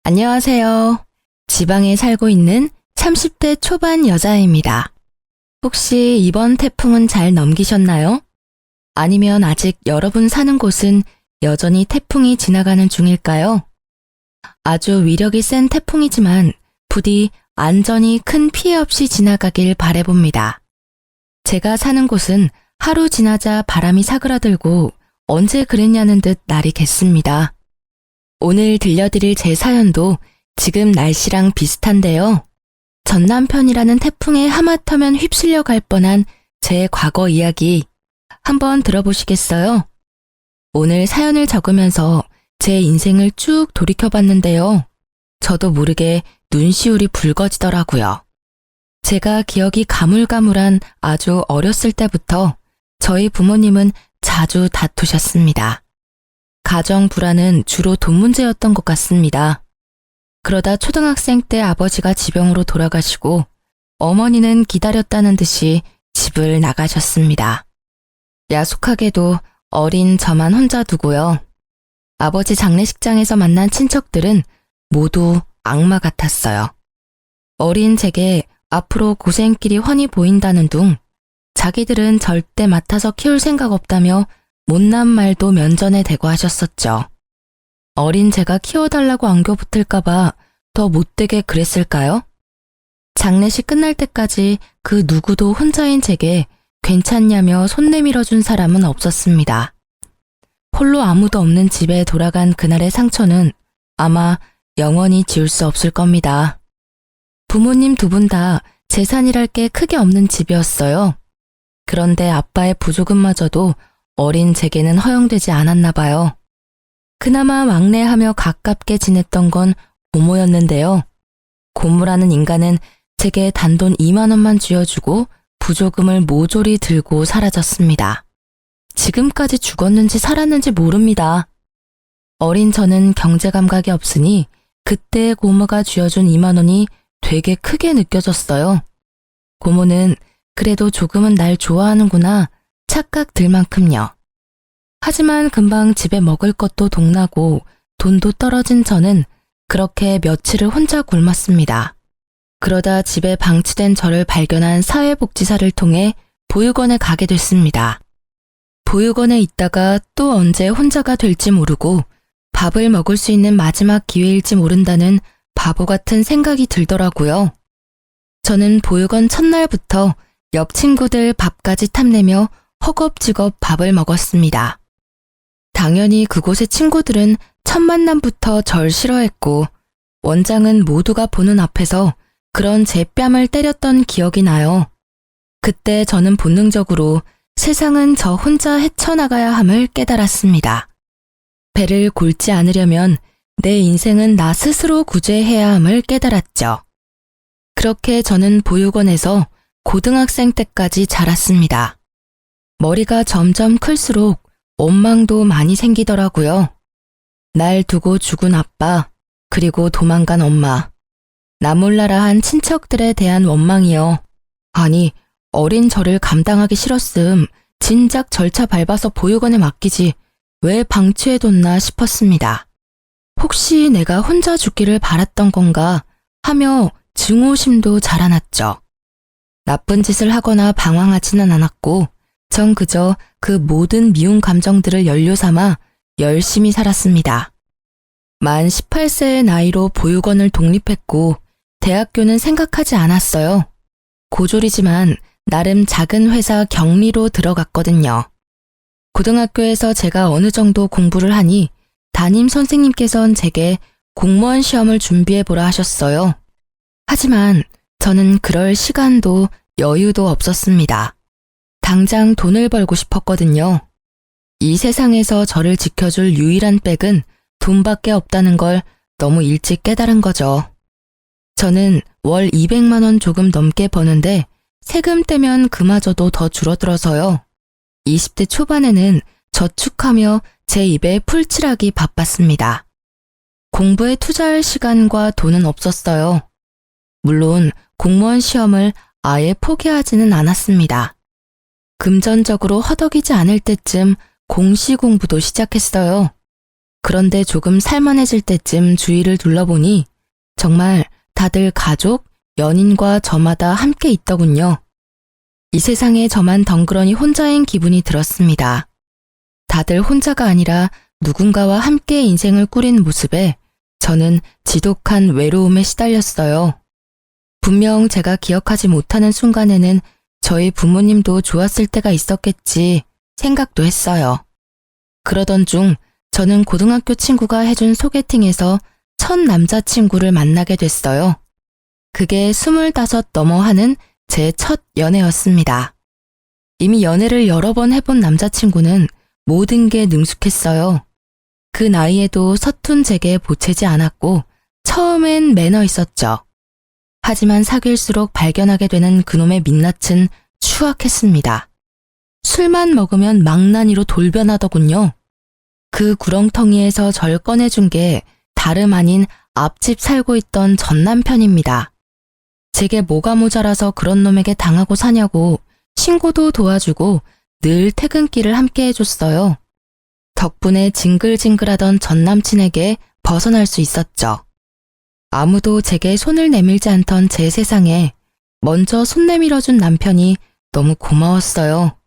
안녕하세요. 지방에 살고 있는 30대 초반 여자입니다. 혹시 이번 태풍은 잘 넘기셨나요? 아니면 아직 여러분 사는 곳은 여전히 태풍이 지나가는 중일까요? 아주 위력이 센 태풍이지만 부디 안전히 큰 피해 없이 지나가길 바라봅니다. 제가 사는 곳은 하루 지나자 바람이 사그라들고 언제 그랬냐는 듯 날이 겠습니다. 오늘 들려드릴 제 사연도 지금 날씨랑 비슷한데요. 전 남편이라는 태풍에 하마터면 휩쓸려 갈 뻔한 제 과거 이야기 한번 들어보시겠어요? 오늘 사연을 적으면서 제 인생을 쭉 돌이켜봤는데요. 저도 모르게 눈시울이 붉어지더라고요. 제가 기억이 가물가물한 아주 어렸을 때부터 저희 부모님은 자주 다투셨습니다. 가정 불화는 주로 돈 문제였던 것 같습니다. 그러다 초등학생 때 아버지가 지병으로 돌아가시고 어머니는 기다렸다는 듯이 집을 나가셨습니다. 야속하게도 어린 저만 혼자 두고요. 아버지 장례식장에서 만난 친척들은 모두 악마 같았어요. 어린 제게 앞으로 고생길이 훤히 보인다는 둥, 자기들은 절대 맡아서 키울 생각 없다며 못난 말도 면전에 대고 하셨었죠. 어린 제가 키워달라고 안겨붙을까봐 더 못되게 그랬을까요? 장례식 끝날 때까지 그 누구도 혼자인 제게 괜찮냐며 손 내밀어준 사람은 없었습니다. 홀로 아무도 없는 집에 돌아간 그날의 상처는 아마 영원히 지울 수 없을 겁니다. 부모님 두 분 다 재산이랄 게 크게 없는 집이었어요. 그런데 아빠의 부조금마저도 어린 제게는 허용되지 않았나 봐요. 그나마 왕래하며 가깝게 지냈던 건 고모였는데요. 고모라는 인간은 제게 단돈 2만 원만 쥐어주고 부조금을 모조리 들고 사라졌습니다. 지금까지 죽었는지 살았는지 모릅니다. 어린 저는 경제 감각이 없으니 그때 고모가 쥐어준 2만 원이 되게 크게 느껴졌어요. 고모는 그래도 조금은 날 좋아하는구나 착각 들 만큼요. 하지만 금방 집에 먹을 것도 동나고 돈도 떨어진 저는 그렇게 며칠을 혼자 굶었습니다. 그러다 집에 방치된 저를 발견한 사회복지사를 통해 보육원에 가게 됐습니다. 보육원에 있다가 또 언제 혼자가 될지 모르고 밥을 먹을 수 있는 마지막 기회일지 모른다는 바보 같은 생각이 들더라고요. 저는 보육원 첫날부터 옆 친구들 밥까지 탐내며 허겁지겁 밥을 먹었습니다. 당연히 그곳의 친구들은 첫 만남부터 절 싫어했고 원장은 모두가 보는 앞에서 그런 제 뺨을 때렸던 기억이 나요. 그때 저는 본능적으로 세상은 저 혼자 헤쳐나가야 함을 깨달았습니다. 배를 골지 않으려면 내 인생은 나 스스로 구제해야 함을 깨달았죠. 그렇게 저는 보육원에서 고등학생 때까지 자랐습니다. 머리가 점점 클수록 원망도 많이 생기더라고요. 날 두고 죽은 아빠, 그리고 도망간 엄마, 나 몰라라 한 친척들에 대한 원망이요. 아니, 어린 저를 감당하기 싫었음 진작 절차 밟아서 보육원에 맡기지 왜 방치해뒀나 싶었습니다. 혹시 내가 혼자 죽기를 바랐던 건가 하며 증오심도 자라났죠. 나쁜 짓을 하거나 방황하지는 않았고 전 그저 그 모든 미운 감정들을 연료 삼아 열심히 살았습니다. 만 18세의 나이로 보육원을 독립했고 대학교는 생각하지 않았어요. 고졸이지만 나름 작은 회사 경리로 들어갔거든요. 고등학교에서 제가 어느 정도 공부를 하니 담임 선생님께선 제게 공무원 시험을 준비해보라 하셨어요. 하지만 저는 그럴 시간도 여유도 없었습니다. 당장 돈을 벌고 싶었거든요. 이 세상에서 저를 지켜줄 유일한 백은 돈밖에 없다는 걸 너무 일찍 깨달은 거죠. 저는 월 200만 원 조금 넘게 버는데 세금 떼면 그마저도 더 줄어들어서요. 20대 초반에는 저축하며 제 입에 풀칠하기 바빴습니다. 공부에 투자할 시간과 돈은 없었어요. 물론 공무원 시험을 아예 포기하지는 않았습니다. 금전적으로 허덕이지 않을 때쯤 공시 공부도 시작했어요. 그런데 조금 살만해질 때쯤 주위를 둘러보니 정말 다들 가족, 연인과 저마다 함께 있더군요. 이 세상에 저만 덩그러니 혼자인 기분이 들었습니다. 다들 혼자가 아니라 누군가와 함께 인생을 꾸린 모습에 저는 지독한 외로움에 시달렸어요. 분명 제가 기억하지 못하는 순간에는 저희 부모님도 좋았을 때가 있었겠지 생각도 했어요. 그러던 중 저는 고등학교 친구가 해준 소개팅에서 첫 남자친구를 만나게 됐어요. 그게 25 넘어 하는 제 첫 연애였습니다. 이미 연애를 여러 번 해본 남자친구는 모든 게 능숙했어요. 그 나이에도 서툰 제게 보채지 않았고 처음엔 매너 있었죠. 하지만 사귈수록 발견하게 되는 그놈의 민낯은 추악했습니다. 술만 먹으면 망나니로 돌변하더군요. 그 구렁텅이에서 절 꺼내준 게 다름 아닌 앞집 살고 있던 전 남편입니다. 제게 뭐가 모자라서 그런 놈에게 당하고 사냐고 신고도 도와주고 늘 퇴근길을 함께 해줬어요. 덕분에 징글징글하던 전 남친에게 벗어날 수 있었죠. 아무도 제게 손을 내밀지 않던 제 세상에 먼저 손 내밀어준 남편이 너무 고마웠어요.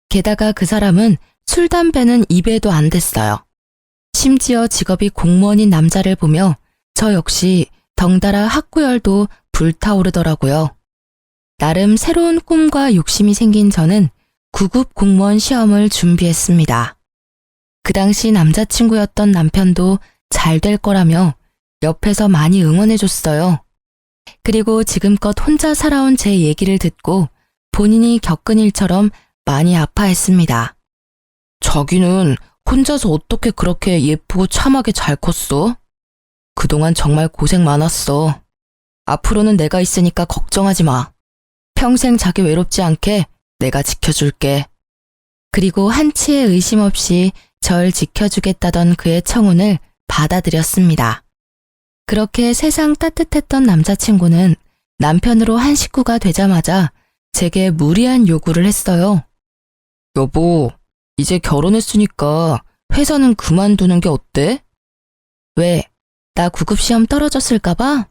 게다가 그 사람은 술, 담배는 입에도 안 댔어요. 심지어 직업이 공무원인 남자를 보며 저 역시 덩달아 학구열도 불타오르더라고요. 나름 새로운 꿈과 욕심이 생긴 저는 9급 공무원 시험을 준비했습니다. 그 당시 남자친구였던 남편도 잘 될 거라며 옆에서 많이 응원해줬어요. 그리고 지금껏 혼자 살아온 제 얘기를 듣고 본인이 겪은 일처럼 많이 아파했습니다. 자기는 혼자서 어떻게 그렇게 예쁘고 참하게 잘 컸어? 그동안 정말 고생 많았어. 앞으로는 내가 있으니까 걱정하지 마. 평생 자기 외롭지 않게 내가 지켜줄게. 그리고 한치의 의심 없이 절 지켜주겠다던 그의 청혼을 받아들였습니다. 그렇게 세상 따뜻했던 남자친구는 남편으로 한 식구가 되자마자 제게 무리한 요구를 했어요. 여보, 이제 결혼했으니까 회사는 그만두는 게 어때? 왜? 나 9급 시험 떨어졌을까봐?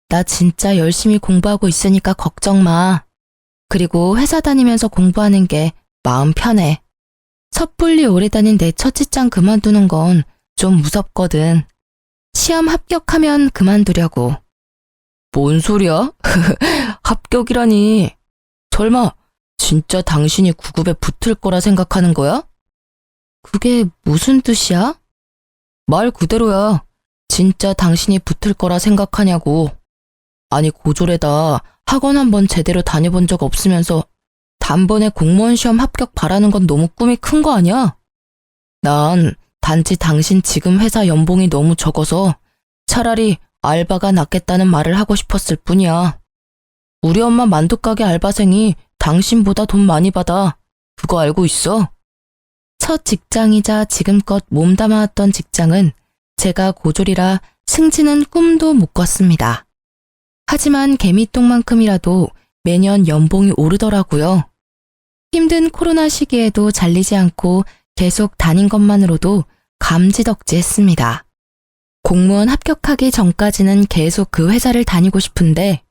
나 진짜 열심히 공부하고 있으니까 걱정 마. 그리고 회사 다니면서 공부하는 게 마음 편해. 섣불리 오래 다닌 내 첫 직장 그만두는 건 좀 무섭거든. 시험 합격하면 그만두려고. 뭔 소리야? 합격이라니. 설마 진짜 당신이 9급에 붙을 거라 생각하는 거야? 그게 무슨 뜻이야? 말 그대로야. 진짜 당신이 붙을 거라 생각하냐고. 아니 고졸에다 학원 한번 제대로 다녀본 적 없으면서 단번에 공무원 시험 합격 바라는 건 너무 꿈이 큰 거 아니야? 난 단지 당신 지금 회사 연봉이 너무 적어서 차라리 알바가 낫겠다는 말을 하고 싶었을 뿐이야. 우리 엄마 만두가게 알바생이 당신보다 돈 많이 받아. 그거 알고 있어? 첫 직장이자 지금껏 몸담아왔던 직장은 제가 고졸이라 승진은 꿈도 못 꿨습니다. 하지만 개미똥만큼이라도 매년 연봉이 오르더라고요. 힘든 코로나 시기에도 잘리지 않고 계속 다닌 것만으로도 감지덕지했습니다. 공무원 합격하기 전까지는 계속 그 회사를 다니고 싶은데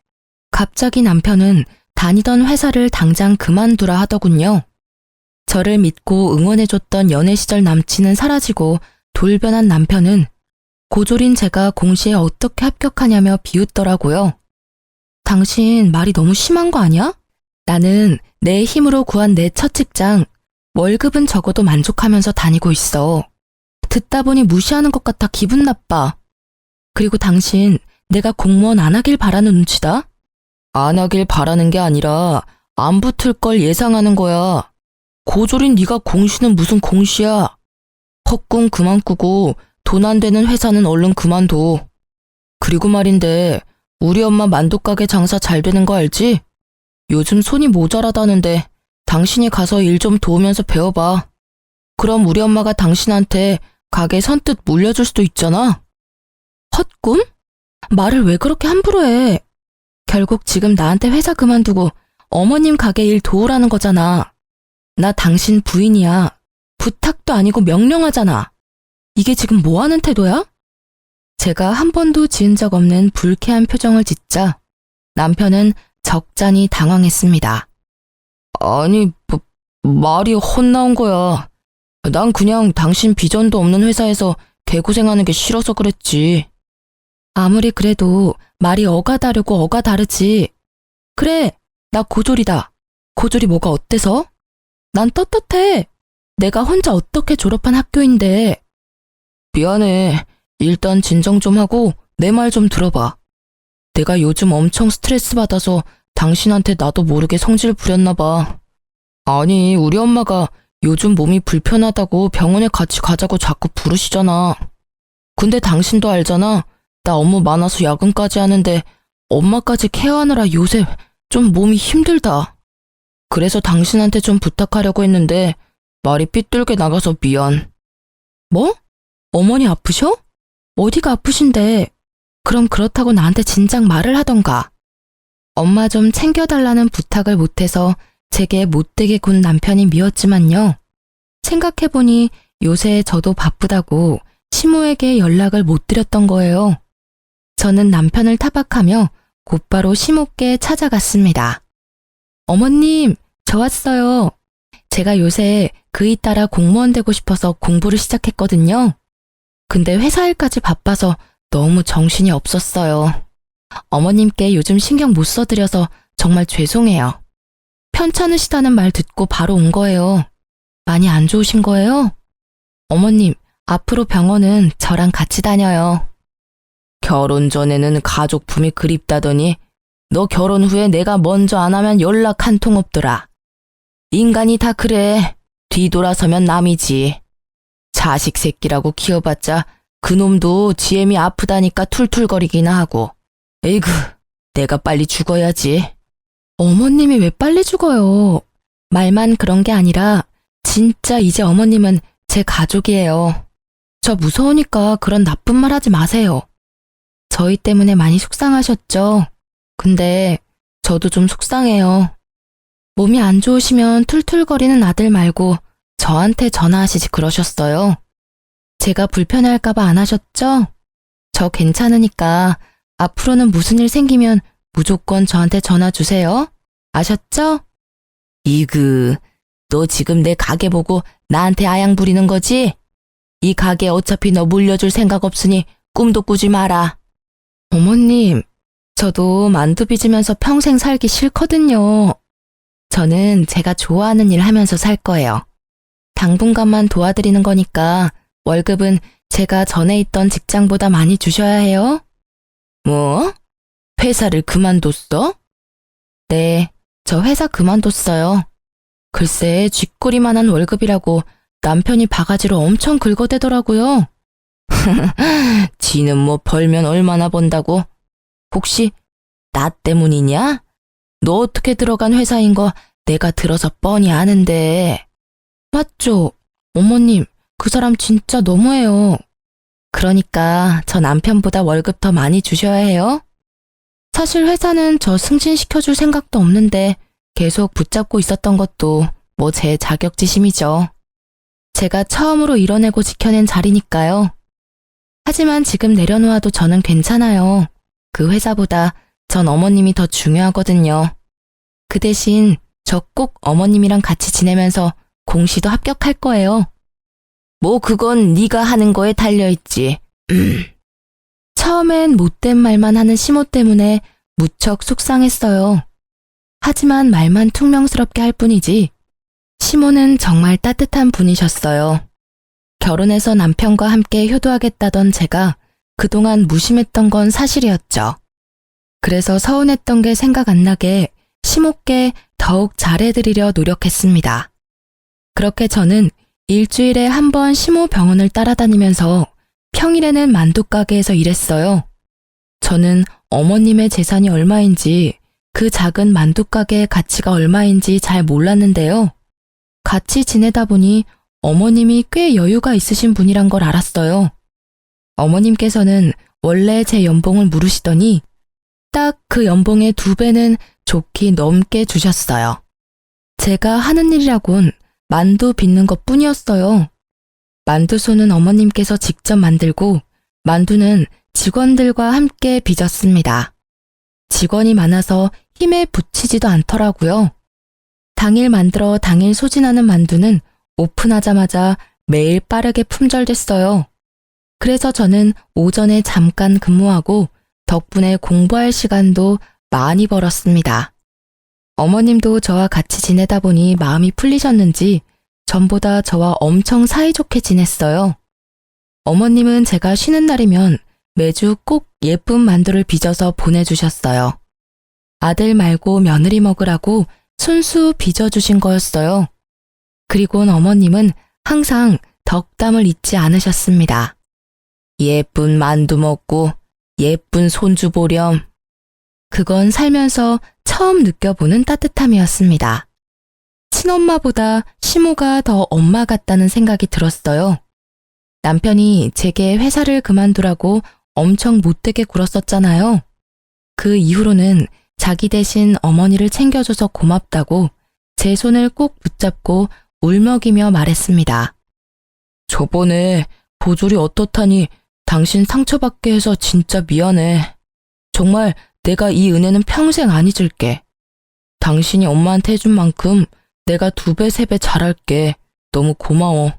갑자기 남편은 다니던 회사를 당장 그만두라 하더군요. 저를 믿고 응원해줬던 연애 시절 남친은 사라지고 돌변한 남편은 고졸인 제가 공시에 어떻게 합격하냐며 비웃더라고요. 당신 말이 너무 심한 거 아니야? 나는 내 힘으로 구한 내 첫 직장, 월급은 적어도 만족하면서 다니고 있어. 듣다 보니 무시하는 것 같아 기분 나빠. 그리고 당신 내가 공무원 안 하길 바라는 눈치다? 안 하길 바라는 게 아니라 안 붙을 걸 예상하는 거야. 고졸인 네가 공시는 무슨 공시야. 헛꿈 그만 꾸고 돈 안 되는 회사는 얼른 그만둬. 그리고 말인데 우리 엄마 만두가게 장사 잘 되는 거 알지? 요즘 손이 모자라다는데 당신이 가서 일 좀 도우면서 배워봐. 그럼 우리 엄마가 당신한테 가게 선뜻 물려줄 수도 있잖아. 헛꿈? 말을 왜 그렇게 함부로 해? 결국 지금 나한테 회사 그만두고 어머님 가게 일 도우라는 거잖아. 나 당신 부인이야. 부탁도 아니고 명령하잖아. 이게 지금 뭐 하는 태도야? 제가 한 번도 지은 적 없는 불쾌한 표정을 짓자 남편은 적잖이 당황했습니다. 아니, 말이 헛나온 거야. 난 그냥 당신 비전도 없는 회사에서 개고생하는 게 싫어서 그랬지. 아무리 그래도 말이 어가 다르고 어가 다르지. 그래, 나 고졸이다. 고졸이 뭐가 어때서? 난 떳떳해. 내가 혼자 어떻게 졸업한 학교인데. 미안해. 일단 진정 좀 하고 내 말 좀 들어봐. 내가 요즘 엄청 스트레스 받아서 당신한테 나도 모르게 성질 부렸나 봐. 아니, 우리 엄마가 요즘 몸이 불편하다고 병원에 같이 가자고 자꾸 부르시잖아. 근데 당신도 알잖아. 나 업무 많아서 야근까지 하는데 엄마까지 케어하느라 요새 좀 몸이 힘들다. 그래서 당신한테 좀 부탁하려고 했는데 말이 삐뚤게 나가서 미안. 뭐? 어머니 아프셔? 어디가 아프신데? 그럼 그렇다고 나한테 진작 말을 하던가. 엄마 좀 챙겨달라는 부탁을 못해서 제게 못되게 군 남편이 미웠지만요. 생각해보니 요새 저도 바쁘다고 시모에게 연락을 못 드렸던 거예요. 저는 남편을 타박하며 곧바로 시모께 찾아갔습니다. 어머님, 저 왔어요. 제가 요새 그이 따라 공무원 되고 싶어서 공부를 시작했거든요. 근데 회사 일까지 바빠서 너무 정신이 없었어요. 어머님께 요즘 신경 못 써드려서 정말 죄송해요. 편찮으시다는 말 듣고 바로 온 거예요. 많이 안 좋으신 거예요? 어머님, 앞으로 병원은 저랑 같이 다녀요. 결혼 전에는 가족품이 그립다더니 너 결혼 후에 내가 먼저 안 하면 연락 한 통 없더라. 인간이 다 그래. 뒤돌아서면 남이지. 자식 새끼라고 키워봤자 그놈도 지엠이 아프다니까 툴툴거리기나 하고. 에이구, 내가 빨리 죽어야지. 어머님이 왜 빨리 죽어요? 말만 그런 게 아니라 진짜 이제 어머님은 제 가족이에요. 저 무서우니까 그런 나쁜 말 하지 마세요. 저희 때문에 많이 속상하셨죠? 근데 저도 좀 속상해요. 몸이 안 좋으시면 툴툴거리는 아들 말고 저한테 전화하시지 그러셨어요. 제가 불편해할까봐 안 하셨죠? 저 괜찮으니까 앞으로는 무슨 일 생기면 무조건 저한테 전화 주세요. 아셨죠? 이그, 너 지금 내 가게 보고 나한테 아양 부리는 거지? 이 가게 어차피 너 물려줄 생각 없으니 꿈도 꾸지 마라. 어머님, 저도 만두 빚으면서 평생 살기 싫거든요. 저는 제가 좋아하는 일 하면서 살 거예요. 당분간만 도와드리는 거니까 월급은 제가 전에 있던 직장보다 많이 주셔야 해요. 뭐? 회사를 그만뒀어? 네, 저 회사 그만뒀어요. 글쎄, 쥐꼬리만한 월급이라고 남편이 바가지로 엄청 긁어대더라고요. 지는 뭐 벌면 얼마나 번다고? 혹시 나 때문이냐? 너 어떻게 들어간 회사인 거 내가 들어서 뻔히 아는데. 맞죠? 어머님, 그 사람 진짜 너무해요. 그러니까 저 남편보다 월급 더 많이 주셔야 해요. 사실 회사는 저 승진시켜줄 생각도 없는데 계속 붙잡고 있었던 것도 뭐 제 자격지심이죠. 제가 처음으로 이뤄내고 지켜낸 자리니까요. 하지만 지금 내려놓아도 저는 괜찮아요. 그 회사보다 전 어머님이 더 중요하거든요. 그 대신 저 꼭 어머님이랑 같이 지내면서 공시도 합격할 거예요. 뭐 그건 네가 하는 거에 달려있지. 처음엔 못된 말만 하는 시모 때문에 무척 속상했어요. 하지만 말만 퉁명스럽게 할 뿐이지 시모는 정말 따뜻한 분이셨어요. 결혼해서 남편과 함께 효도하겠다던 제가 그동안 무심했던 건 사실이었죠. 그래서 서운했던 게 생각 안 나게 시모께 더욱 잘해드리려 노력했습니다. 그렇게 저는 일주일에 한 번 시모 병원을 따라다니면서 평일에는 만두가게에서 일했어요. 저는 어머님의 재산이 얼마인지 그 작은 만두가게의 가치가 얼마인지 잘 몰랐는데요. 같이 지내다 보니 어머님이 꽤 여유가 있으신 분이란 걸 알았어요. 어머님께서는 원래 제 연봉을 물으시더니 딱 그 연봉의 2배는 좋게 넘게 주셨어요. 제가 하는 일이라곤 만두 빚는 것 뿐이었어요. 만두소는 어머님께서 직접 만들고 만두는 직원들과 함께 빚었습니다. 직원이 많아서 힘에 붙이지도 않더라고요. 당일 만들어 당일 소진하는 만두는 오픈하자마자 매일 빠르게 품절됐어요. 그래서 저는 오전에 잠깐 근무하고 덕분에 공부할 시간도 많이 벌었습니다. 어머님도 저와 같이 지내다 보니 마음이 풀리셨는지 전보다 저와 엄청 사이좋게 지냈어요. 어머님은 제가 쉬는 날이면 매주 꼭 예쁜 만두를 빚어서 보내주셨어요. 아들 말고 며느리 먹으라고 순수 빚어주신 거였어요. 그리곤 어머님은 항상 덕담을 잊지 않으셨습니다. 예쁜 만두 먹고 예쁜 손주 보렴. 그건 살면서 처음 느껴보는 따뜻함이었습니다. 친엄마보다 시모가 더 엄마 같다는 생각이 들었어요. 남편이 제게 회사를 그만두라고 엄청 못되게 굴었었잖아요. 그 이후로는 자기 대신 어머니를 챙겨줘서 고맙다고 제 손을 꼭 붙잡고 울먹이며 말했습니다. 저번에 보조리 어떻다니 당신 상처받게 해서 진짜 미안해. 정말 내가 이 은혜는 평생 안 잊을게. 당신이 엄마한테 해준 만큼 내가 2배, 3배 잘할게. 너무 고마워.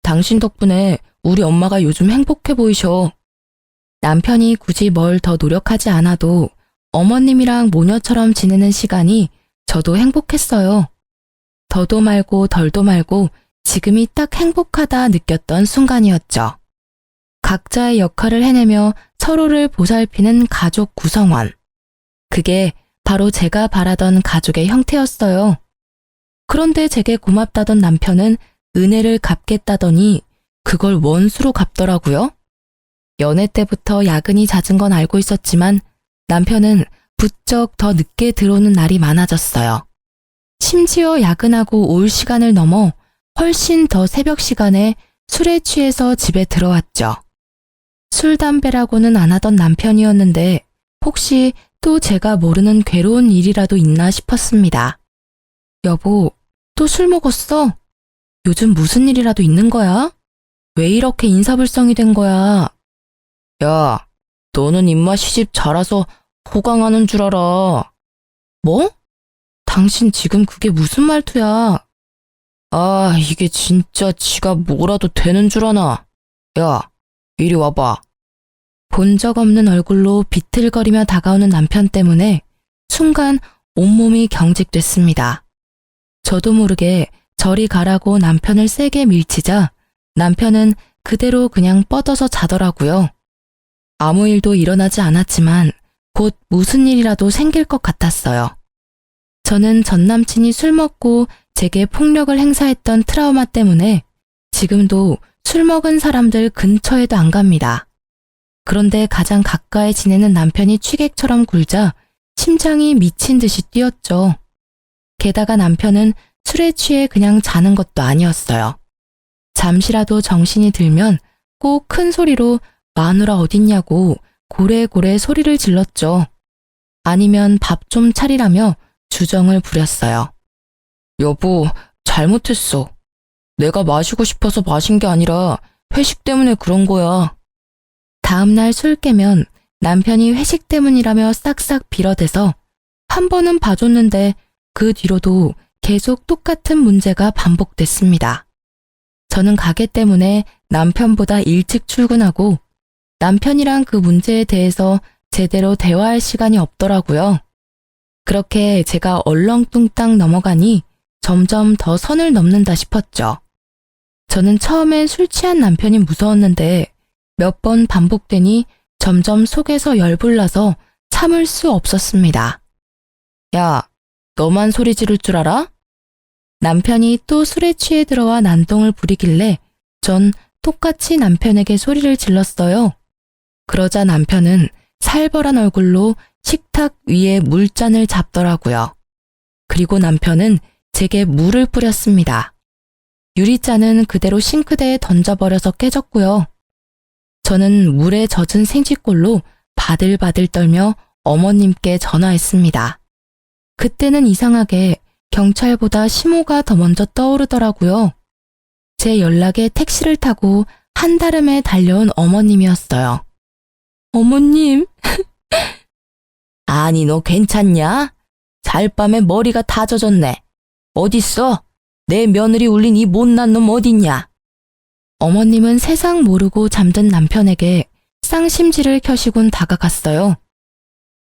당신 덕분에 우리 엄마가 요즘 행복해 보이셔. 남편이 굳이 뭘 더 노력하지 않아도 어머님이랑 모녀처럼 지내는 시간이 저도 행복했어요. 더도 말고 덜도 말고 지금이 딱 행복하다 느꼈던 순간이었죠. 각자의 역할을 해내며 서로를 보살피는 가족 구성원. 그게 바로 제가 바라던 가족의 형태였어요. 그런데 제게 고맙다던 남편은 은혜를 갚겠다더니 그걸 원수로 갚더라고요. 연애 때부터 야근이 잦은 건 알고 있었지만 남편은 부쩍 더 늦게 들어오는 날이 많아졌어요. 심지어 야근하고 올 시간을 넘어 훨씬 더 새벽 시간에 술에 취해서 집에 들어왔죠. 술, 담배라고는 안 하던 남편이었는데 혹시 또 제가 모르는 괴로운 일이라도 있나 싶었습니다. 여보, 또 술 먹었어? 요즘 무슨 일이라도 있는 거야? 왜 이렇게 인사불성이 된 거야? 야, 너는 입맛 시집 자라서 호강하는 줄 알아. 뭐? 당신 지금 그게 무슨 말투야? 아, 이게 진짜 지가 뭐라도 되는 줄 아나? 야, 이리 와봐. 본 적 없는 얼굴로 비틀거리며 다가오는 남편 때문에 순간 온몸이 경직됐습니다. 저도 모르게 저리 가라고 남편을 세게 밀치자 남편은 그대로 그냥 뻗어서 자더라고요. 아무 일도 일어나지 않았지만 곧 무슨 일이라도 생길 것 같았어요. 저는 전 남친이 술 먹고 제게 폭력을 행사했던 트라우마 때문에 지금도 술 먹은 사람들 근처에도 안 갑니다. 그런데 가장 가까이 지내는 남편이 취객처럼 굴자 심장이 미친 듯이 뛰었죠. 게다가 남편은 술에 취해 그냥 자는 것도 아니었어요. 잠시라도 정신이 들면 꼭 큰 소리로 마누라 어딨냐고 고래고래 소리를 질렀죠. 아니면 밥 좀 차리라며 주정을 부렸어요. 여보, 잘못했어. 내가 마시고 싶어서 마신 게 아니라 회식 때문에 그런 거야. 다음날 술 깨면 남편이 회식 때문이라며 싹싹 빌어대서 한 번은 봐줬는데 그 뒤로도 계속 똑같은 문제가 반복됐습니다. 저는 가게 때문에 남편보다 일찍 출근하고 남편이랑 그 문제에 대해서 제대로 대화할 시간이 없더라고요. 그렇게 제가 얼렁뚱땅 넘어가니 점점 더 선을 넘는다 싶었죠. 저는 처음엔 술 취한 남편이 무서웠는데 몇 번 반복되니 점점 속에서 열불나서 참을 수 없었습니다. 야, 너만 소리 지를 줄 알아? 남편이 또 술에 취해 들어와 난동을 부리길래 전 똑같이 남편에게 소리를 질렀어요. 그러자 남편은 살벌한 얼굴로 식탁 위에 물잔을 잡더라고요. 그리고 남편은 제게 물을 뿌렸습니다. 유리잔은 그대로 싱크대에 던져버려서 깨졌고요. 저는 물에 젖은 생쥐꼴로 바들바들 떨며 어머님께 전화했습니다. 그때는 이상하게 경찰보다 시모가 더 먼저 떠오르더라고요. 제 연락에 택시를 타고 한달음에 달려온 어머님이었어요. 어머님. 아니, 너 괜찮냐? 잘밤에 머리가 다 젖었네. 어딨어? 내 며느리 울린 이 못난 놈 어딨냐? 어머님은 세상 모르고 잠든 남편에게 쌍심지를 켜시곤 다가갔어요.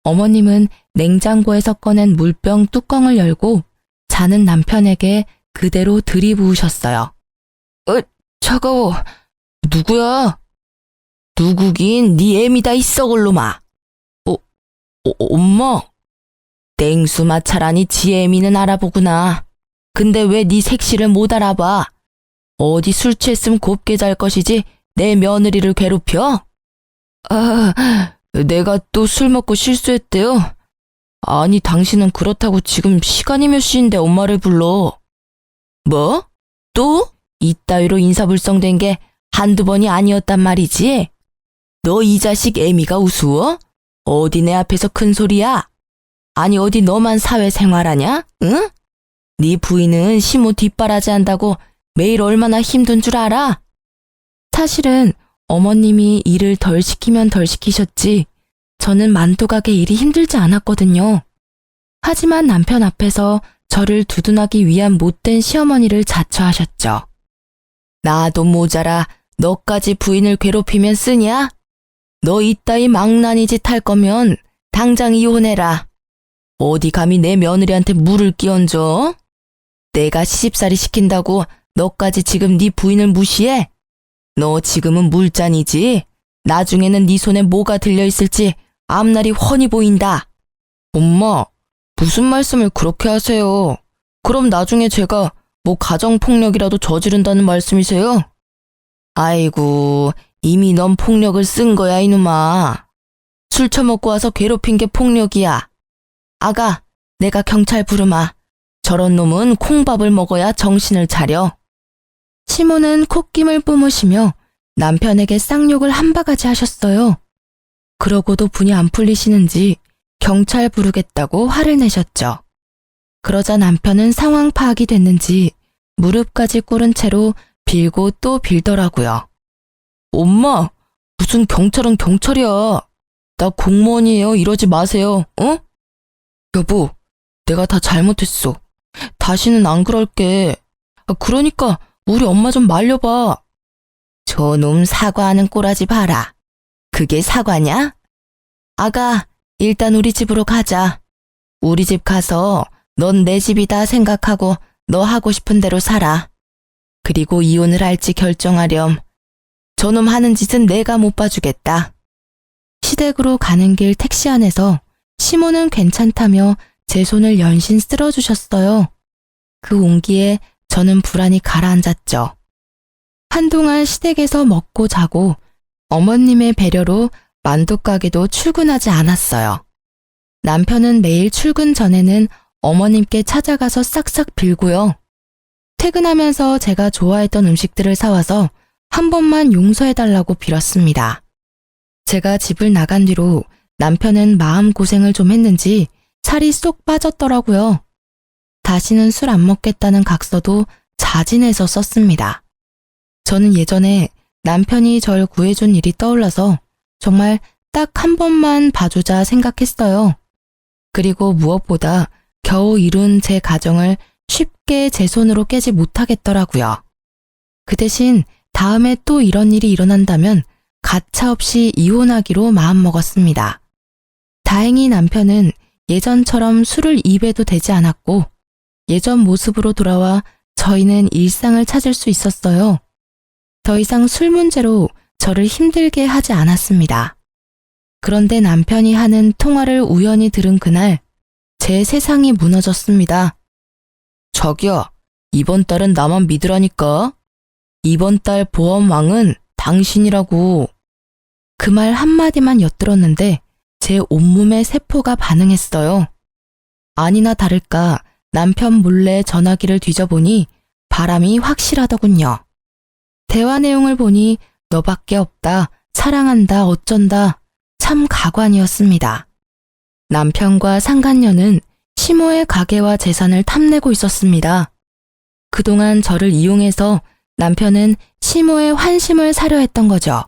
어머님은 냉장고에서 꺼낸 물병 뚜껑을 열고 자는 남편에게 그대로 들이부으셨어요. 차가워. 누구야? 누구긴 네 애미다 이 썩을 놈아. 엄마? 땡수 마찰하니 지 애미는 알아보구나. 근데 왜 네 색시를 못 알아봐? 어디 술 취했으면 곱게 잘 것이지 내 며느리를 괴롭혀? 내가 또 술 먹고 실수했대요. 아니, 당신은 그렇다고 지금 시간이 몇 시인데 엄마를 불러. 뭐? 또? 이따위로 인사불성된 게 한두 번이 아니었단 말이지? 너 이 자식 애미가 우스워? 어디 내 앞에서 큰 소리야? 아니, 어디 너만 사회생활하냐? 응? 네 부인은 시모 뒷바라지 한다고 매일 얼마나 힘든 줄 알아? 사실은 어머님이 일을 덜 시키면 덜 시키셨지 저는 만두가게 일이 힘들지 않았거든요. 하지만 남편 앞에서 저를 두둔하기 위한 못된 시어머니를 자처하셨죠. 나도 모자라 너까지 부인을 괴롭히면 쓰냐? 너 이따위 망나니 짓 할 거면 당장 이혼해라. 어디 감히 내 며느리한테 물을 끼얹어? 내가 시집살이 시킨다고 너까지 지금 네 부인을 무시해? 너 지금은 물잔이지? 나중에는 네 손에 뭐가 들려있을지 앞날이 훤히 보인다. 엄마, 무슨 말씀을 그렇게 하세요? 그럼 나중에 제가 뭐 가정폭력이라도 저지른다는 말씀이세요? 아이고, 이미 넌 폭력을 쓴 거야, 이놈아. 술 처먹고 와서 괴롭힌 게 폭력이야. 아가, 내가 경찰 부르마. 저런 놈은 콩밥을 먹어야 정신을 차려. 시모는 콧김을 뿜으시며 남편에게 쌍욕을 한 바가지 하셨어요. 그러고도 분이 안 풀리시는지 경찰 부르겠다고 화를 내셨죠. 그러자 남편은 상황 파악이 됐는지 무릎까지 꿇은 채로 빌고 또 빌더라고요. 엄마, 무슨 경찰은 경찰이야. 나 공무원이에요. 이러지 마세요. 어? 여보, 내가 다 잘못했어. 다시는 안 그럴게. 그러니까 우리 엄마 좀 말려봐. 저놈 사과하는 꼬라지 봐라. 그게 사과냐? 아가, 일단 우리 집으로 가자. 우리 집 가서 넌 내 집이다 생각하고 너 하고 싶은 대로 살아. 그리고 이혼을 할지 결정하렴. 저놈 하는 짓은 내가 못 봐주겠다. 시댁으로 가는 길 택시 안에서 시모는 괜찮다며 제 손을 연신 쓸어주셨어요. 그 온기에 저는 불안이 가라앉았죠. 한동안 시댁에서 먹고 자고 어머님의 배려로 만두가게도 출근하지 않았어요. 남편은 매일 출근 전에는 어머님께 찾아가서 싹싹 빌고요. 퇴근하면서 제가 좋아했던 음식들을 사와서 한 번만 용서해달라고 빌었습니다. 제가 집을 나간 뒤로 남편은 마음고생을 좀 했는지 살이 쏙 빠졌더라고요. 다시는 술 안 먹겠다는 각서도 자진해서 썼습니다. 저는 예전에 남편이 절 구해준 일이 떠올라서 정말 딱 한 번만 봐주자 생각했어요. 그리고 무엇보다 겨우 이룬 제 가정을 쉽게 제 손으로 깨지 못하겠더라고요. 그 대신 다음에 또 이런 일이 일어난다면 가차없이 이혼하기로 마음먹었습니다. 다행히 남편은 예전처럼 술을 입에도 대지 않았고 예전 모습으로 돌아와 저희는 일상을 찾을 수 있었어요. 더 이상 술 문제로 저를 힘들게 하지 않았습니다. 그런데 남편이 하는 통화를 우연히 들은 그날 제 세상이 무너졌습니다. 자기야, 이번 달은 나만 믿으라니까. 이번 달 보험왕은 당신이라고. 그 말 한마디만 엿들었는데 제 온몸에 세포가 반응했어요. 아니나 다를까 남편 몰래 전화기를 뒤져보니 바람이 확실하더군요. 대화 내용을 보니 너밖에 없다, 사랑한다, 어쩐다. 참 가관이었습니다. 남편과 상간녀는 시모의 가게와 재산을 탐내고 있었습니다. 그동안 저를 이용해서 남편은 시모의 환심을 사려 했던 거죠.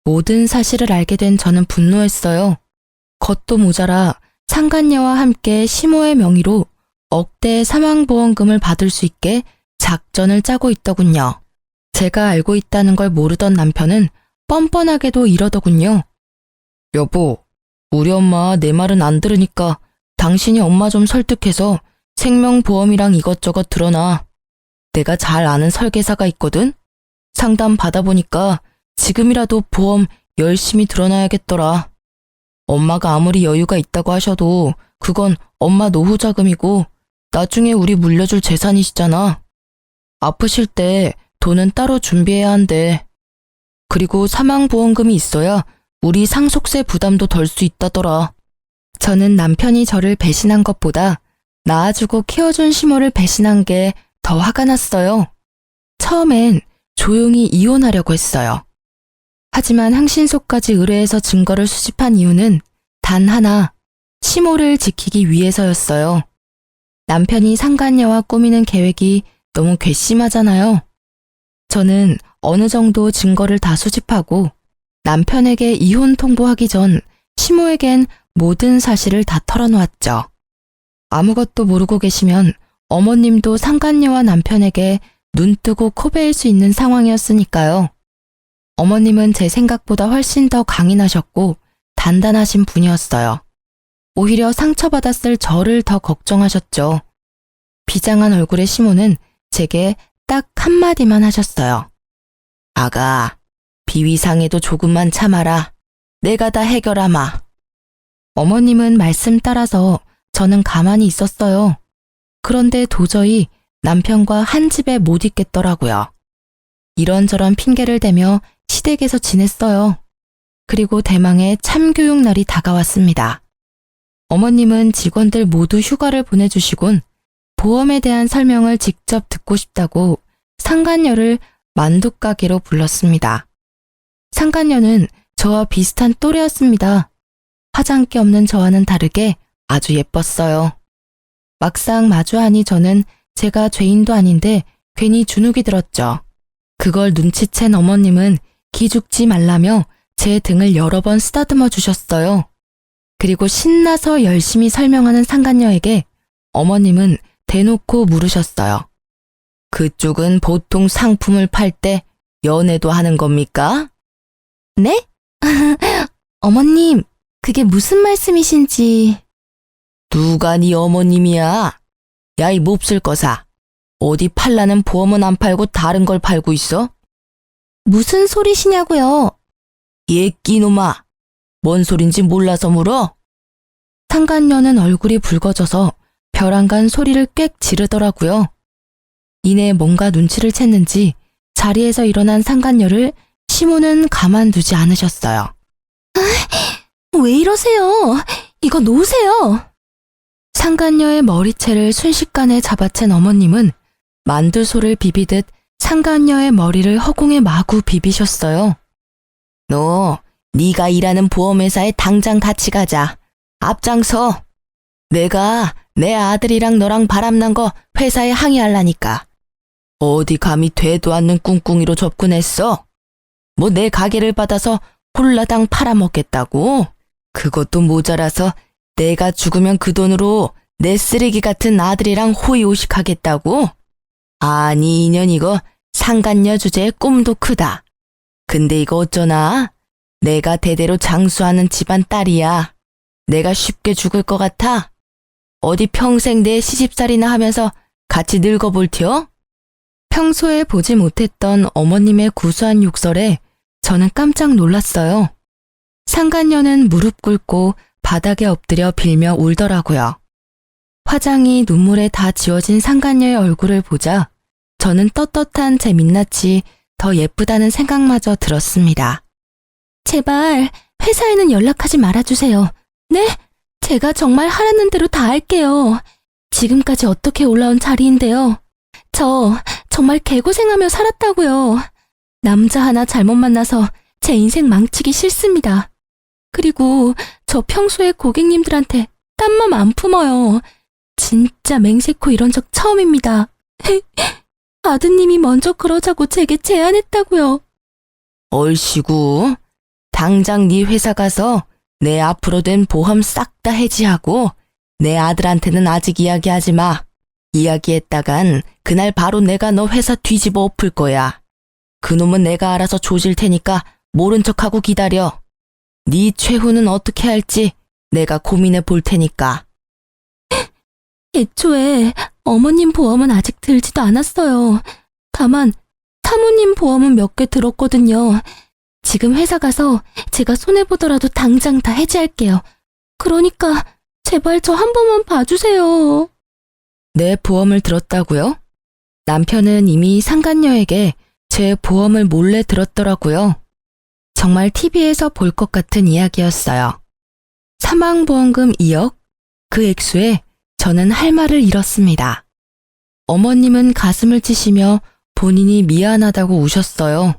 모든 사실을 알게 된 저는 분노했어요. 겉도 모자라 상간녀와 함께 시모의 명의로 억대의 사망보험금을 받을 수 있게 작전을 짜고 있더군요. 제가 알고 있다는 걸 모르던 남편은 뻔뻔하게도 이러더군요. 여보, 우리 엄마 내 말은 안 들으니까 당신이 엄마 좀 설득해서 생명보험이랑 이것저것 들어놔. 내가 잘 아는 설계사가 있거든? 상담 받아보니까 지금이라도 보험 열심히 들어놔야겠더라. 엄마가 아무리 여유가 있다고 하셔도 그건 엄마 노후 자금이고 나중에 우리 물려줄 재산이시잖아. 아프실 때 돈은 따로 준비해야 한대. 그리고 사망보험금이 있어야 우리 상속세 부담도 덜 수 있다더라. 저는 남편이 저를 배신한 것보다 낳아주고 키워준 시모를 배신한 게 더 화가 났어요. 처음엔 조용히 이혼하려고 했어요. 하지만 항신소까지 의뢰해서 증거를 수집한 이유는 단 하나, 시모를 지키기 위해서였어요. 남편이 상간녀와 꾸미는 계획이 너무 괘씸하잖아요. 저는 어느 정도 증거를 다 수집하고 남편에게 이혼 통보하기 전 시모에겐 모든 사실을 다 털어놓았죠. 아무것도 모르고 계시면 어머님도 상간녀와 남편에게 눈 뜨고 코 베일 수 있는 상황이었으니까요. 어머님은 제 생각보다 훨씬 더 강인하셨고 단단하신 분이었어요. 오히려 상처받았을 저를 더 걱정하셨죠. 비장한 얼굴의 시모는 제게 딱 한마디만 하셨어요. 아가, 비위상해도 조금만 참아라. 내가 다 해결하마. 어머님은 말씀 따라서 저는 가만히 있었어요. 그런데 도저히 남편과 한 집에 못 있겠더라고요. 이런저런 핑계를 대며 시댁에서 지냈어요. 그리고 대망의 참교육 날이 다가왔습니다. 어머님은 직원들 모두 휴가를 보내주시곤 보험에 대한 설명을 직접 듣고 싶다고 상간녀를 만두가게로 불렀습니다. 상간녀는 저와 비슷한 또래였습니다. 화장기 없는 저와는 다르게 아주 예뻤어요. 막상 마주하니 저는 제가 죄인도 아닌데 괜히 주눅이 들었죠. 그걸 눈치챈 어머님은 기죽지 말라며 제 등을 여러 번 쓰다듬어 주셨어요. 그리고 신나서 열심히 설명하는 상간녀에게 어머님은 대놓고 물으셨어요. 그쪽은 보통 상품을 팔 때 연애도 하는 겁니까? 네? 어머님, 그게 무슨 말씀이신지. 누가 네 어머님이야? 야, 이 몹쓸 거사. 어디 팔라는 보험은 안 팔고 다른 걸 팔고 있어? 무슨 소리시냐고요? 얘 끼놈아. 뭔 소린지 몰라서 물어? 상간녀는 얼굴이 붉어져서 벼랑간 소리를 꽥 지르더라고요. 이내 뭔가 눈치를 챘는지 자리에서 일어난 상간녀를 시모는 가만두지 않으셨어요. 왜 이러세요? 이거 놓으세요. 상간녀의 머리채를 순식간에 잡아챈 어머님은 만두소를 비비듯 상간녀의 머리를 허공에 마구 비비셨어요. 너, 네가 일하는 보험회사에 당장 같이 가자. 앞장서. 내가 내 아들이랑 너랑 바람난 거 회사에 항의하려니까. 어디 감히 되도 않는 꿍꿍이로 접근했어? 뭐 내 가게를 받아서 홀라당 팔아먹겠다고? 그것도 모자라서 내가 죽으면 그 돈으로 내 쓰레기 같은 아들이랑 호의호식하겠다고? 아니, 인연 이거 상간녀 주제에 꿈도 크다. 근데 이거 어쩌나? 내가 대대로 장수하는 집안 딸이야. 내가 쉽게 죽을 것 같아? 어디 평생 내 시집살이나 하면서 같이 늙어볼 텨? 평소에 보지 못했던 어머님의 구수한 욕설에 저는 깜짝 놀랐어요. 상간녀는 무릎 꿇고 바닥에 엎드려 빌며 울더라고요. 화장이 눈물에 다 지워진 상간녀의 얼굴을 보자 저는 떳떳한 제 민낯이 더 예쁘다는 생각마저 들었습니다. 제발 회사에는 연락하지 말아주세요. 네? 제가 정말 하라는 대로 다 할게요. 지금까지 어떻게 올라온 자리인데요. 저 정말 개고생하며 살았다고요. 남자 하나 잘못 만나서 제 인생 망치기 싫습니다. 그리고 저 평소에 고객님들한테 딴 맘 안 품어요. 진짜 맹세코 이런 적 처음입니다. 아드님이 먼저 그러자고 제게 제안했다고요. 얼씨구, 당장 네 회사 가서 내 앞으로 된 보험 싹 다 해지하고 내 아들한테는 아직 이야기하지 마. 이야기했다간 그날 바로 내가 너 회사 뒤집어 엎을 거야. 그놈은 내가 알아서 조질 테니까 모른 척하고 기다려. 네 최후는 어떻게 할지 내가 고민해 볼 테니까. 애초에 어머님 보험은 아직 들지도 않았어요. 다만 사모님 보험은 몇 개 들었거든요. 지금 회사 가서 제가 손해보더라도 당장 다 해지할게요. 그러니까 제발 저 한 번만 봐주세요. 내 보험을 들었다고요? 남편은 이미 상간녀에게 제 보험을 몰래 들었더라고요. 정말 TV에서 볼 것 같은 이야기였어요. 사망보험금 2억, 그 액수에 저는 할 말을 잃었습니다. 어머님은 가슴을 치시며 본인이 미안하다고 우셨어요.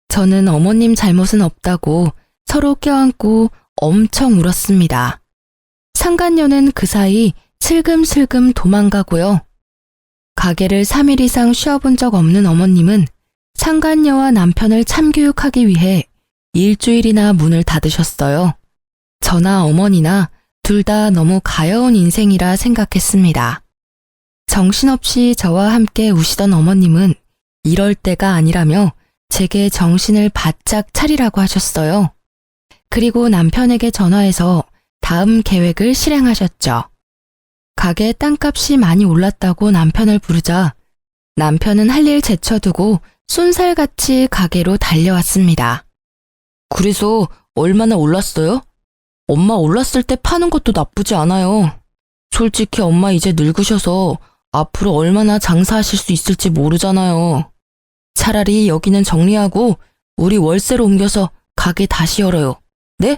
저는 어머님 잘못은 없다고 서로 껴안고 엄청 울었습니다. 상간녀는 그 사이 슬금슬금 도망가고요. 가게를 3일 이상 쉬어본 적 없는 어머님은 상간녀와 남편을 참교육하기 위해 일주일이나 문을 닫으셨어요. 저나 어머니나 둘 다 너무 가여운 인생이라 생각했습니다. 정신없이 저와 함께 우시던 어머님은 이럴 때가 아니라며 제게 정신을 바짝 차리라고 하셨어요. 그리고 남편에게 전화해서 다음 계획을 실행하셨죠. 가게 땅값이 많이 올랐다고 남편을 부르자 남편은 할 일 제쳐두고 쏜살같이 가게로 달려왔습니다. 그래서 얼마나 올랐어요? 엄마 올랐을 때 파는 것도 나쁘지 않아요. 솔직히 엄마 이제 늙으셔서 앞으로 얼마나 장사하실 수 있을지 모르잖아요. 차라리 여기는 정리하고 우리 월세로 옮겨서 가게 다시 열어요. 네?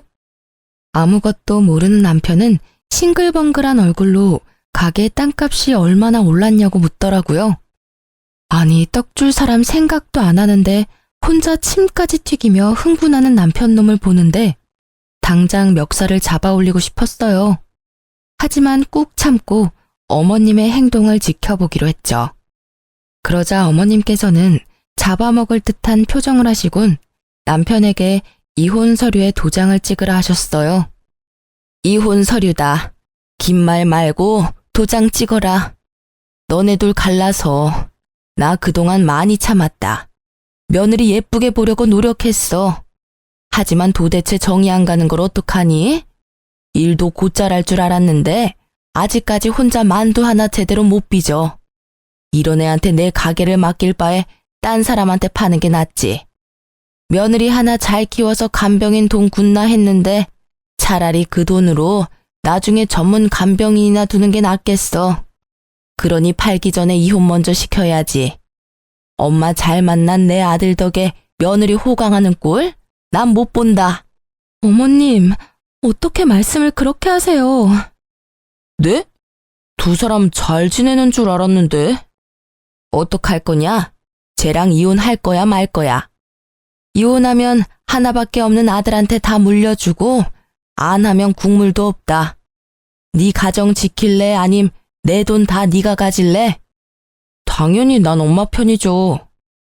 아무것도 모르는 남편은 싱글벙글한 얼굴로 가게 땅값이 얼마나 올랐냐고 묻더라고요. 아니, 떡 줄 사람 생각도 안 하는데 혼자 침까지 튀기며 흥분하는 남편 놈을 보는데 당장 멱살을 잡아 올리고 싶었어요. 하지만 꾹 참고 어머님의 행동을 지켜보기로 했죠. 그러자 어머님께서는 잡아먹을 듯한 표정을 하시곤 남편에게 이혼 서류에 도장을 찍으라 하셨어요. 이혼 서류다. 긴 말 말고 도장 찍어라. 너네 둘 갈라서 나 그동안 많이 참았다. 며느리 예쁘게 보려고 노력했어. 하지만 도대체 정이 안 가는 걸 어떡하니? 일도 곧잘 할 줄 알았는데 아직까지 혼자 만두 하나 제대로 못 빚어. 이런 애한테 내 가게를 맡길 바에 딴 사람한테 파는 게 낫지. 며느리 하나 잘 키워서 간병인 돈 굿나 했는데 차라리 그 돈으로 나중에 전문 간병인이나 두는 게 낫겠어. 그러니 팔기 전에 이혼 먼저 시켜야지. 엄마 잘 만난 내 아들 덕에 며느리 호강하는 꼴? 난 못 본다. 어머님, 어떻게 말씀을 그렇게 하세요? 네? 두 사람 잘 지내는 줄 알았는데. 어떡할 거냐? 쟤랑 이혼할 거야 말 거야. 이혼하면 하나밖에 없는 아들한테 다 물려주고 안 하면 국물도 없다. 네 가정 지킬래 아님 내 돈 다 네가 가질래? 당연히 난 엄마 편이죠.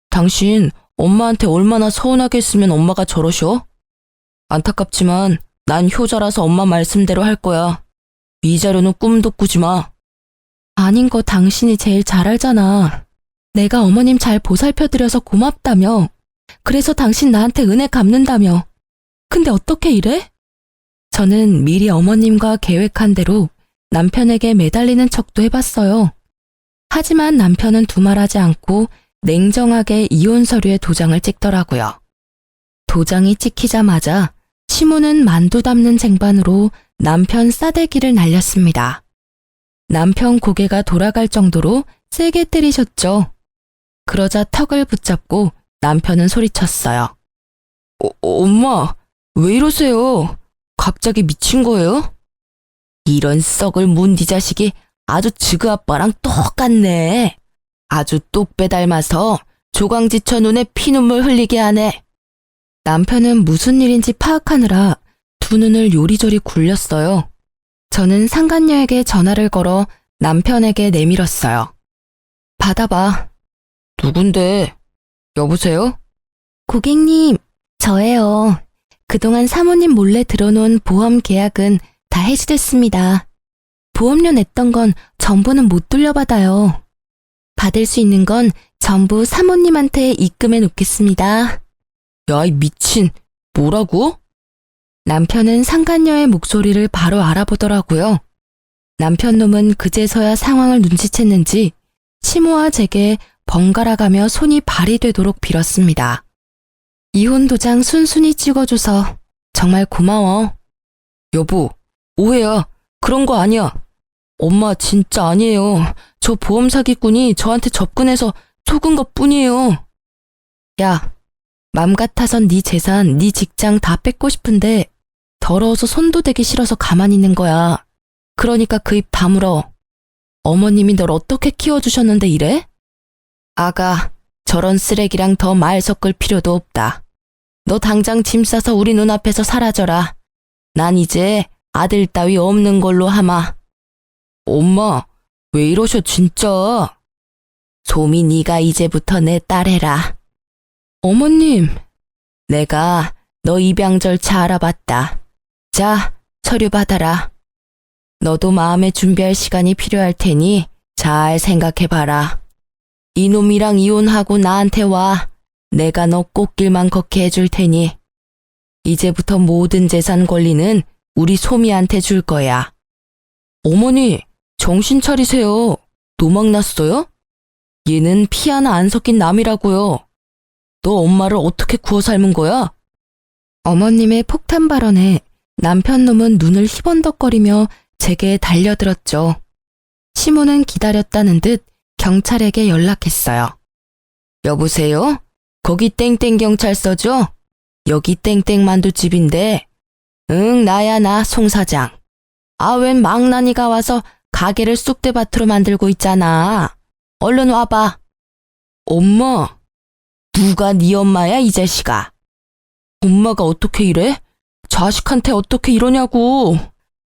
당신 엄마한테 얼마나 서운하게 했으면 엄마가 저러셔? 안타깝지만 난 효자라서 엄마 말씀대로 할 거야. 위자료는 꿈도 꾸지 마. 아닌 거 당신이 제일 잘 알잖아. 내가 어머님 잘 보살펴드려서 고맙다며. 그래서 당신 나한테 은혜 갚는다며. 근데 어떻게 이래? 저는 미리 어머님과 계획한 대로 남편에게 매달리는 척도 해봤어요. 하지만 남편은 두말하지 않고 냉정하게 이혼 서류에 도장을 찍더라고요. 도장이 찍히자마자 시모는 만두 담는 쟁반으로 남편 싸대기를 날렸습니다. 남편 고개가 돌아갈 정도로 세게 때리셨죠. 그러자 턱을 붙잡고 남편은 소리쳤어요. 엄마, 왜 이러세요? 갑자기 미친 거예요? 이런 썩을 문디 자식이 아주 지그 아빠랑 똑같네. 아주 똑배 닮아서 조강지처 눈에 피눈물 흘리게 하네. 남편은 무슨 일인지 파악하느라 두 눈을 요리조리 굴렸어요. 저는 상간녀에게 전화를 걸어 남편에게 내밀었어요. 받아봐. 누군데? 여보세요? 고객님, 저예요. 그동안 사모님 몰래 들어놓은 보험 계약은 다 해지됐습니다. 보험료 냈던 건 전부는 못 돌려받아요. 받을 수 있는 건 전부 사모님한테 입금해 놓겠습니다. 야, 이 미친, 뭐라고? 남편은 상간녀의 목소리를 바로 알아보더라고요. 남편 놈은 그제서야 상황을 눈치챘는지 시모와 제게 번갈아가며 손이 발이 되도록 빌었습니다. 이혼 도장 순순히 찍어줘서 정말 고마워. 여보, 오해야. 그런 거 아니야. 엄마 진짜 아니에요. 저 보험 사기꾼이 저한테 접근해서 속은 것 뿐이에요. 야, 맘 같아선 네 재산, 네 직장 다 뺏고 싶은데 더러워서 손도 대기 싫어서 가만히 있는 거야. 그러니까 그 입 다물어. 어머님이 널 어떻게 키워주셨는데 이래? 아가, 저런 쓰레기랑 더 말 섞을 필요도 없다. 너 당장 짐 싸서 우리 눈앞에서 사라져라. 난 이제 아들 따위 없는 걸로 하마. 엄마, 왜 이러셔 진짜? 소미 네가 이제부터 내 딸 해라. 어머님, 내가 너 입양 절차 알아봤다. 자, 서류 받아라. 너도 마음의 준비할 시간이 필요할 테니 잘 생각해봐라. 이놈이랑 이혼하고 나한테 와. 내가 너 꽃길만 걷게 해줄 테니. 이제부터 모든 재산 권리는 우리 소미한테 줄 거야. 어머니, 정신 차리세요. 노막 났어요? 얘는 피 하나 안 섞인 남이라고요. 너 엄마를 어떻게 구워 삶은 거야? 어머님의 폭탄 발언에 남편 놈은 눈을 희번덕거리며 제게 달려들었죠. 시모는 기다렸다는 듯 경찰에게 연락했어요. 여보세요? 거기 땡땡 경찰서죠? 여기 땡땡 만두집인데. 응, 나야 나 송 사장. 아, 웬 망나니가 와서 가게를 쑥대밭으로 만들고 있잖아. 얼른 와봐. 엄마, 누가 네 엄마야 이 자식아? 엄마가 어떻게 이래? 자식한테 어떻게 이러냐고.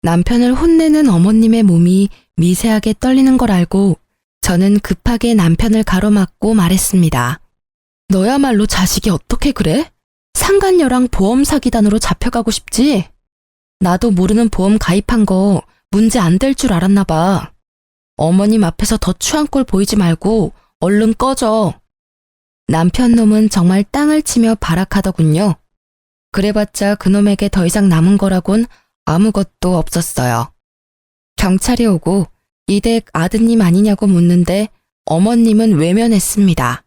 남편을 혼내는 어머님의 몸이 미세하게 떨리는 걸 알고 저는 급하게 남편을 가로막고 말했습니다. 너야말로 자식이 어떻게 그래? 상간녀랑 보험 사기단으로 잡혀가고 싶지? 나도 모르는 보험 가입한 거 문제 안 될 줄 알았나 봐. 어머님 앞에서 더 추한 꼴 보이지 말고 얼른 꺼져. 남편 놈은 정말 땅을 치며 발악하더군요. 그래봤자 그놈에게 더 이상 남은 거라곤 아무것도 없었어요. 경찰이 오고 이 댁 아드님 아니냐고 묻는데 어머님은 외면했습니다.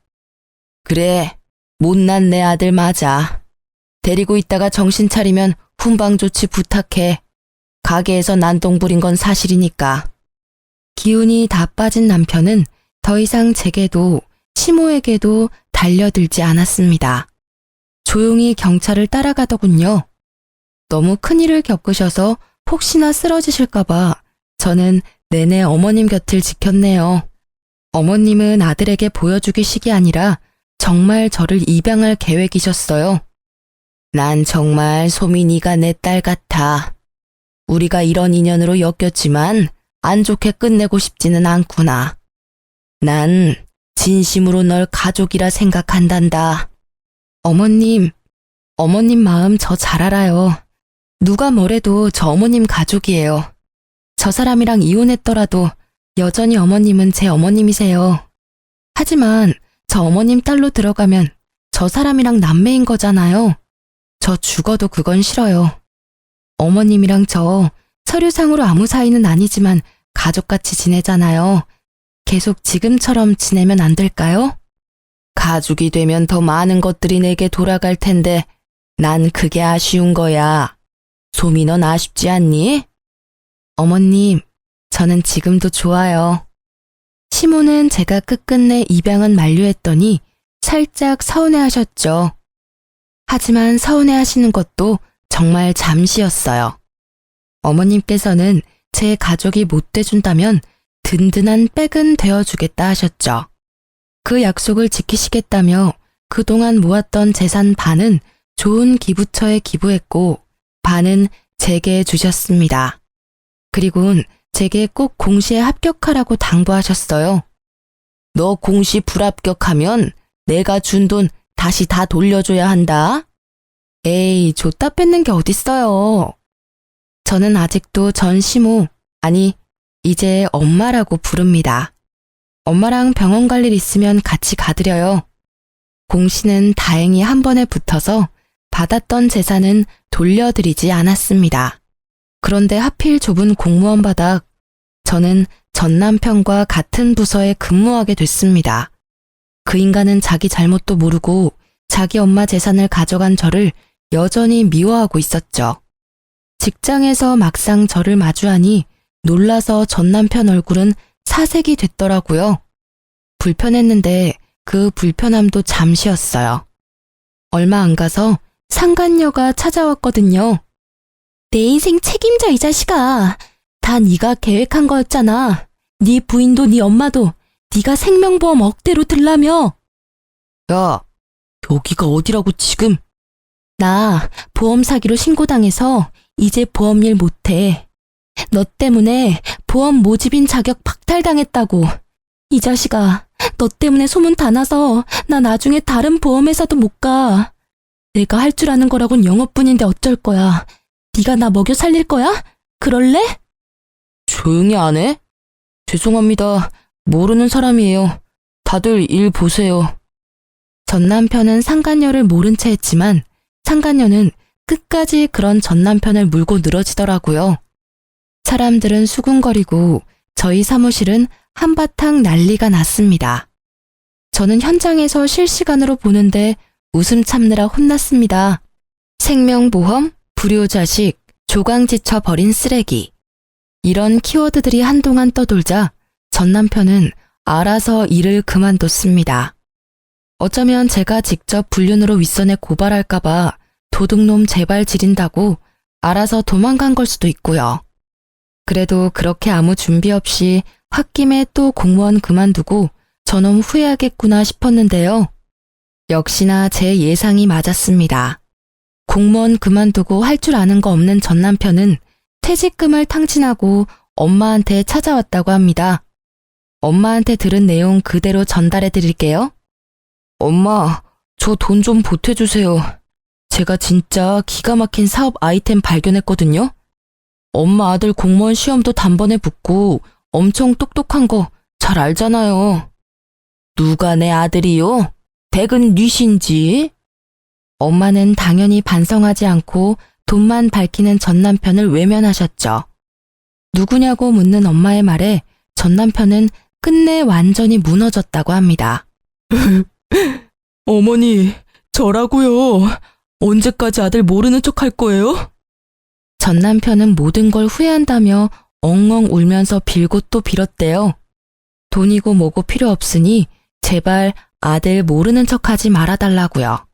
그래, 못난 내 아들 맞아. 데리고 있다가 정신 차리면 훈방 조치 부탁해. 가게에서 난동 부린 건 사실이니까. 기운이 다 빠진 남편은 더 이상 제게도 시모에게도 달려들지 않았습니다. 조용히 경찰을 따라가더군요. 너무 큰일을 겪으셔서 혹시나 쓰러지실까봐 저는 내내 어머님 곁을 지켰네요. 어머님은 아들에게 보여주기식이 아니라 정말 저를 입양할 계획이셨어요. 난 정말 소민이가 내 딸 같아. 우리가 이런 인연으로 엮였지만 안 좋게 끝내고 싶지는 않구나. 난 진심으로 널 가족이라 생각한단다. 어머님 마음 저 잘 알아요. 누가 뭐래도 저 어머님 가족이에요. 저 사람이랑 이혼했더라도 여전히 어머님은 제 어머님이세요. 하지만 저 어머님 딸로 들어가면 저 사람이랑 남매인 거잖아요. 저 죽어도 그건 싫어요. 어머님이랑 저 서류상으로 아무 사이는 아니지만 가족같이 지내잖아요. 계속 지금처럼 지내면 안 될까요? 가족이 되면 더 많은 것들이 내게 돌아갈 텐데 난 그게 아쉬운 거야. 소미 넌 아쉽지 않니? 어머님, 저는 지금도 좋아요. 시모는 제가 끝끝내 입양은 만류했더니 살짝 서운해하셨죠. 하지만 서운해하시는 것도 정말 잠시였어요. 어머님께서는 제 가족이 못 돼준다면 든든한 백은 되어주겠다 하셨죠. 그 약속을 지키시겠다며 그동안 모았던 재산 반은 좋은 기부처에 기부했고 반은 제게 주셨습니다. 그리곤 제게 꼭 공시에 합격하라고 당부하셨어요. 너 공시 불합격하면 내가 준 돈 다시 다 돌려줘야 한다. 에이, 줬다 뺏는 게 어딨어요. 저는 아직도 전 시모, 아니, 이제 엄마라고 부릅니다. 엄마랑 병원 갈 일 있으면 같이 가드려요. 공시는 다행히 한 번에 붙어서 받았던 재산은 돌려드리지 않았습니다. 그런데 하필 좁은 공무원 바닥, 저는 전 남편과 같은 부서에 근무하게 됐습니다. 그 인간은 자기 잘못도 모르고 자기 엄마 재산을 가져간 저를 여전히 미워하고 있었죠. 직장에서 막상 저를 마주하니 놀라서 전 남편 얼굴은 사색이 됐더라고요. 불편했는데 그 불편함도 잠시였어요. 얼마 안 가서 상간녀가 찾아왔거든요. 내 인생 책임져 이 자식아. 다 네가 계획한 거였잖아. 네 부인도 네 엄마도 네가 생명보험 억대로 들라며. 야, 여기가 어디라고 지금? 나 보험 사기로 신고당해서 이제 보험일 못해. 너 때문에 보험 모집인 자격 박탈당했다고. 이 자식아, 너 때문에 소문 다 나서 나 나중에 다른 보험회사도 못 가. 내가 할 줄 아는 거라곤 영어뿐인데 어쩔 거야. 네가 나 먹여 살릴 거야? 그럴래? 조용히 안 해? 죄송합니다. 모르는 사람이에요. 다들 일 보세요. 전 남편은 상간녀를 모른 채 했지만 상간녀는 끝까지 그런 전 남편을 물고 늘어지더라고요. 사람들은 수군거리고 저희 사무실은 한바탕 난리가 났습니다. 저는 현장에서 실시간으로 보는데 웃음 참느라 혼났습니다. 생명보험, 불효자식, 조강지쳐 버린 쓰레기. 이런 키워드들이 한동안 떠돌자 전 남편은 알아서 일을 그만뒀습니다. 어쩌면 제가 직접 불륜으로 윗선에 고발할까봐 도둑놈 제발 지린다고 알아서 도망간 걸 수도 있고요. 그래도 그렇게 아무 준비 없이 홧김에 또 공무원 그만두고 저놈 후회하겠구나 싶었는데요. 역시나 제 예상이 맞았습니다. 공무원 그만두고 할 줄 아는 거 없는 전 남편은 퇴직금을 탕진하고 엄마한테 찾아왔다고 합니다. 엄마한테 들은 내용 그대로 전달해 드릴게요. 엄마, 저 돈 좀 보태주세요. 제가 진짜 기가 막힌 사업 아이템 발견했거든요. 엄마 아들 공무원 시험도 단번에 붙고 엄청 똑똑한 거 잘 알잖아요. 누가 내 아들이요? 백은 뉘신지? 엄마는 당연히 반성하지 않고 돈만 밝히는 전 남편을 외면하셨죠. 누구냐고 묻는 엄마의 말에 전 남편은 끝내 완전히 무너졌다고 합니다. 어머니, 저라고요. 언제까지 아들 모르는 척 할 거예요? 전 남편은 모든 걸 후회한다며 엉엉 울면서 빌고 또 빌었대요. 돈이고 뭐고 필요 없으니 제발 아들 모르는 척하지 말아달라고요.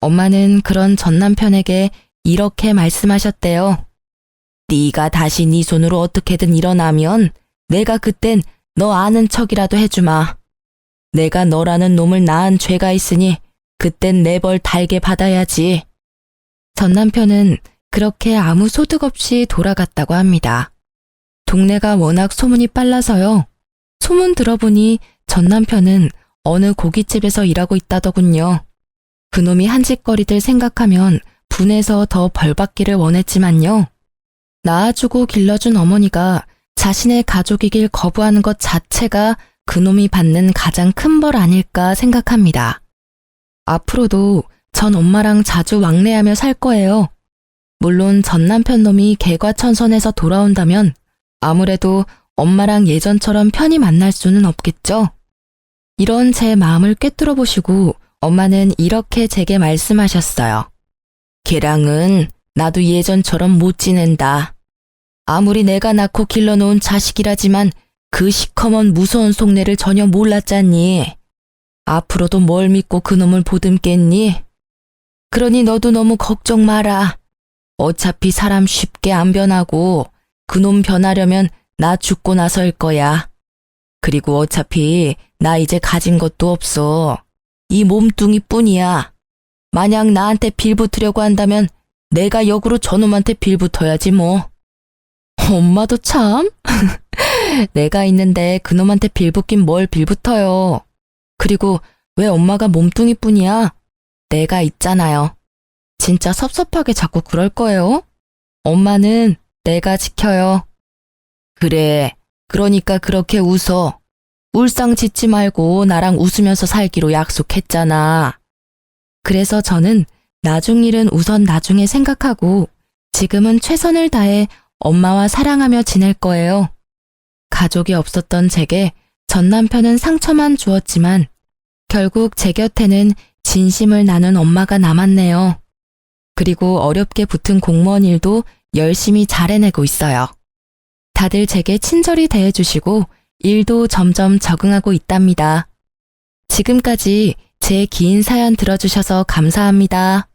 엄마는 그런 전 남편에게 이렇게 말씀하셨대요. 네가 다시 네 손으로 어떻게든 일어나면 내가 그땐 너 아는 척이라도 해주마. 내가 너라는 놈을 낳은 죄가 있으니 그땐 내 벌 달게 받아야지. 전 남편은 그렇게 아무 소득 없이 돌아갔다고 합니다. 동네가 워낙 소문이 빨라서요. 소문 들어보니 전 남편은 어느 고깃집에서 일하고 있다더군요. 그놈이 한 짓거리들 생각하면 분해서 더 벌받기를 원했지만요. 낳아주고 길러준 어머니가 자신의 가족이길 거부하는 것 자체가 그놈이 받는 가장 큰 벌 아닐까 생각합니다. 앞으로도 전 엄마랑 자주 왕래하며 살 거예요. 물론 전 남편 놈이 개과천선해서 돌아온다면 아무래도 엄마랑 예전처럼 편히 만날 수는 없겠죠. 이런 제 마음을 꿰뚫어 보시고 엄마는 이렇게 제게 말씀하셨어요. 걔랑은 나도 예전처럼 못 지낸다. 아무리 내가 낳고 길러놓은 자식이라지만 그 시커먼 무서운 속내를 전혀 몰랐잖니. 앞으로도 뭘 믿고 그놈을 보듬겠니? 그러니 너도 너무 걱정 마라. 어차피 사람 쉽게 안 변하고 그놈 변하려면 나 죽고 나서일 거야. 그리고 어차피 나 이제 가진 것도 없어. 이 몸뚱이 뿐이야. 만약 나한테 빌붙으려고 한다면 내가 역으로 저놈한테 빌붙어야지 뭐. 엄마도 참. 내가 있는데 그놈한테 빌붙긴 뭘 빌붙어요. 그리고 왜 엄마가 몸뚱이뿐이야? 내가 있잖아요. 진짜 섭섭하게 자꾸 그럴 거예요? 엄마는 내가 지켜요. 그래, 그러니까 그렇게 웃어. 울상 짓지 말고 나랑 웃으면서 살기로 약속했잖아. 그래서 저는 나중 일은 우선 나중에 생각하고 지금은 최선을 다해 엄마와 사랑하며 지낼 거예요. 가족이 없었던 제게 전 남편은 상처만 주었지만 결국 제 곁에는 진심을 나눈 엄마가 남았네요. 그리고 어렵게 붙은 공무원 일도 열심히 잘 해내고 있어요. 다들 제게 친절히 대해주시고 일도 점점 적응하고 있답니다. 지금까지 제 긴 사연 들어주셔서 감사합니다.